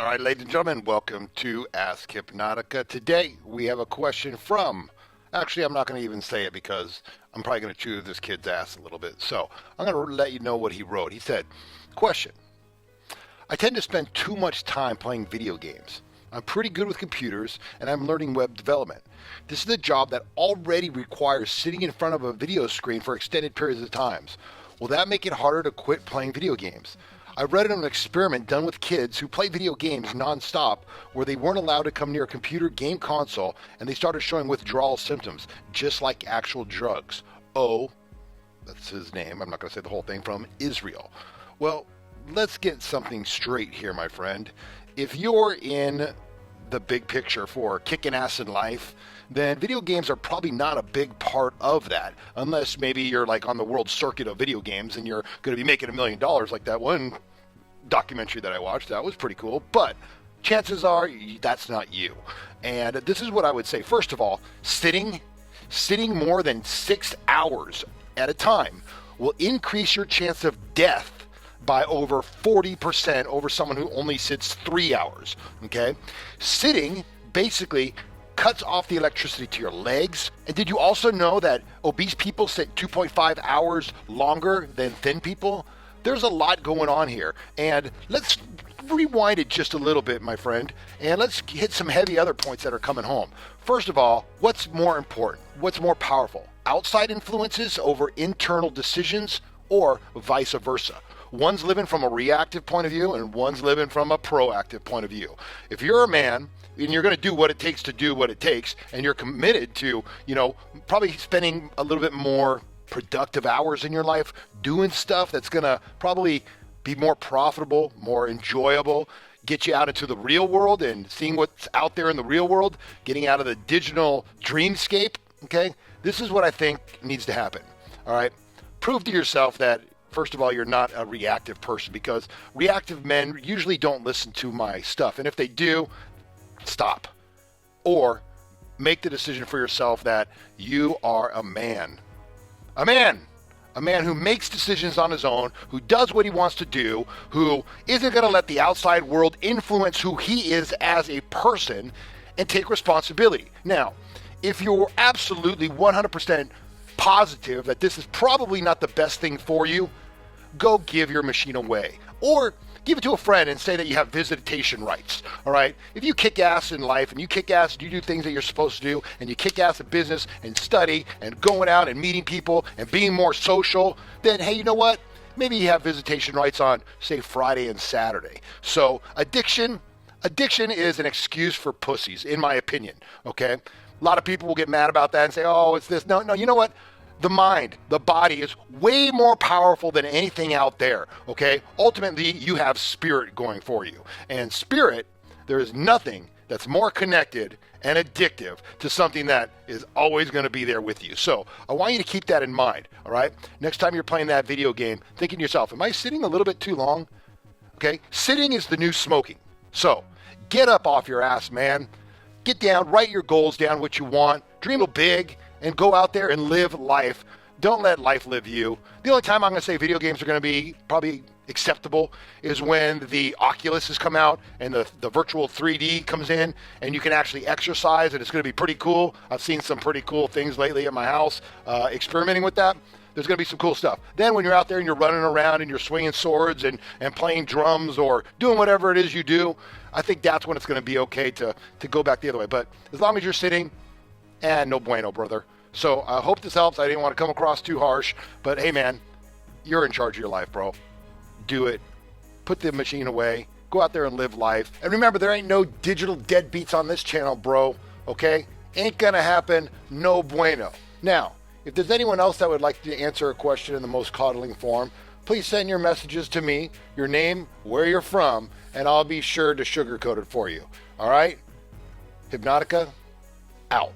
All right, ladies and gentlemen, welcome to Ask Hypnotica. Today we have a question from, actually, I'm not going to even say it because I'm probably going to chew this kid's ass a little bit. So I'm going to let you know what he wrote. He said, question, I tend to spend too much time playing video games. I'm pretty good with computers and I'm learning web development. This is a job that already requires sitting in front of a video screen for extended periods of times. Will that make it harder to quit playing video games? I read an experiment done with kids who play video games nonstop where they weren't allowed to come near a computer game console and they started showing withdrawal symptoms, just like actual drugs. Oh, that's his name. I'm not going to say the whole thing, from Israel. Well, let's get something straight here, my friend. If you're in the big picture for kicking ass in life, then video games are probably not a big part of that, unless maybe you're like on the world circuit of video games and you're going to be making $1 million like that one documentary that I watched. That was pretty cool, but chances are that's not you. And this is what I would say. First of all, sitting more than 6 hours at a time will increase your chance of death by over 40% over someone who only sits 3 hours, okay? Sitting basically cuts off the electricity to your legs. And did you also know that obese people sit 2.5 hours longer than thin people? There's a lot going on here. And let's rewind it just a little bit, my friend, and let's hit some heavy other points that are coming home. First of all, what's more important? What's more powerful? Outside influences over internal decisions, or vice versa? One's living from a reactive point of view and one's living from a proactive point of view. If you're a man and you're going to do what it takes to do what it takes, and you're committed to, probably spending a little bit more productive hours in your life doing stuff that's going to probably be more profitable, more enjoyable, get you out into the real world and seeing what's out there in the real world, getting out of the digital dreamscape, okay? This is what I think needs to happen, all right? Prove to yourself that, first of all, you're not a reactive person, because reactive men usually don't listen to my stuff. And if they do, stop. Or make the decision for yourself that you are a man. A man who makes decisions on his own, who does what he wants to do, who isn't going to let the outside world influence who he is as a person, and take responsibility. Now, if you're absolutely 100% positive that this is probably not the best thing for you, go give your machine away. Or give it to a friend and say that you have visitation rights, all right? If you kick ass in life and you kick ass, you do things that you're supposed to do, and you kick ass in business and study and going out and meeting people and being more social, then hey, you know what? Maybe you have visitation rights on, say, Friday and Saturday. So addiction is an excuse for pussies, in my opinion, okay? A lot of people will get mad about that and say, oh, it's this. No, you know what? The mind, the body is way more powerful than anything out there, okay? Ultimately, you have spirit going for you. And spirit, there is nothing that's more connected and addictive to something that is always going to be there with you. So I want you to keep that in mind, all right? Next time you're playing that video game, thinking to yourself, am I sitting a little bit too long? Okay? Sitting is the new smoking. So get up off your ass, man. Get down, write your goals down, what you want, dream big, and go out there and live life. Don't let life live you. The only time I'm going to say video games are going to be probably acceptable is when the Oculus has come out and the virtual 3D comes in and you can actually exercise, and it's going to be pretty cool. I've seen some pretty cool things lately at my house experimenting with that. There's going to be some cool stuff. Then when you're out there and you're running around and you're swinging swords and playing drums or doing whatever it is you do, I think that's when it's going to be okay to go back the other way. But as long as you're sitting, no bueno, brother. So I hope this helps. I didn't want to come across too harsh, but hey, man, you're in charge of your life, bro. Do it. Put the machine away. Go out there and live life. And remember, there ain't no digital deadbeats on this channel, bro. Okay? Ain't gonna happen. No bueno. Now, if there's anyone else that would like to answer a question in the most coddling form, please send your messages to me, your name, where you're from, and I'll be sure to sugarcoat it for you. All right? Hypnotica, out.